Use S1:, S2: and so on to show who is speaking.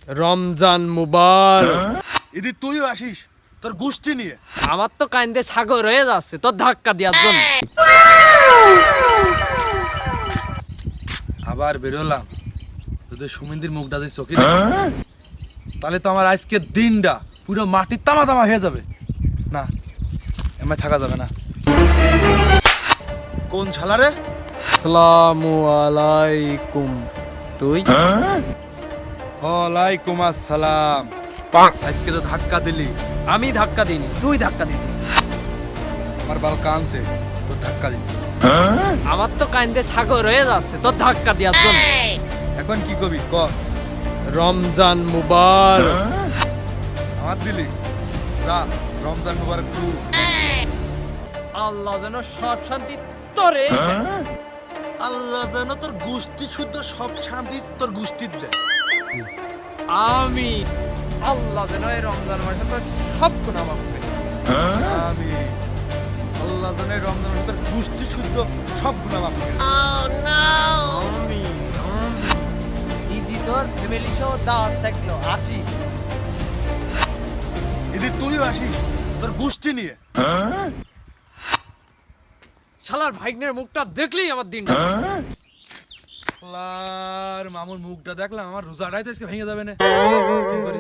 S1: রমজান মুবারক।
S2: ঈদি তুইও আসিস তোর গোষ্ঠী নিয়ে।
S1: আমার তো কাইন্দে সাগর হয়ে যাচ্ছে তোর ধাক্কা দেওয়ার জন্য।
S2: আবার বেরোলাম যদি সুমিন্দির মুখটা যদি চোখে তাহলে তো আমার আজকের দিনটা পুরো মাটির তামা তামা হয়ে যাবে। না এমন থাকা যাবে না। কোন শালা রে?
S1: আসসালামু আলাইকুম। তুই?
S2: ওয়ালাইকুম আসসালাম। আজকে তো ধাক্কা দিলি।
S1: আমি ধাক্কা দিইনি, তুই ধাক্কা দিছিস।
S2: আমার বাল কানছে তোর ধাক্কা দিলি।
S1: আমার তো কাইন্দে সাগর হয়ে যাচ্ছে তোর ধাক্কা দেওয়ার জন্য।
S2: এখন কি কবি ক?
S1: রমজান মুবারক।
S2: আমার দিলি যা রমজান মুবারক টু।
S1: আল্লাহ যেন সব শান্তি তোরে।
S2: আল্লাহ যেন তোর গোষ্ঠী শুদ্ধ সব শান্তি তোর গোষ্ঠীর দেয়।
S1: আমি আল্লাহ যেন এই রমজান মাসে তোর সব গুনাহ মাফ করে।
S2: আমি আল্লাহ যেন এই রমজান মাসে তোর গোষ্ঠী শুদ্ধ সব গুনাহ মাফ করে।
S1: আমি ঈদি তোর ফ্যামিলি সহ দাওয়াত থাকলো, আসিস।
S2: ঈদি তুইও আসিস তোর গোষ্ঠী নিয়ে।
S1: শালার ভাইগনের মুখটা দেখলেই আমার দিনটা।
S2: আল্লাহর মামুর মুখটা দেখলাম আমার রোজাটাই তো আজকে ভেঙে যাবে না। কি করি?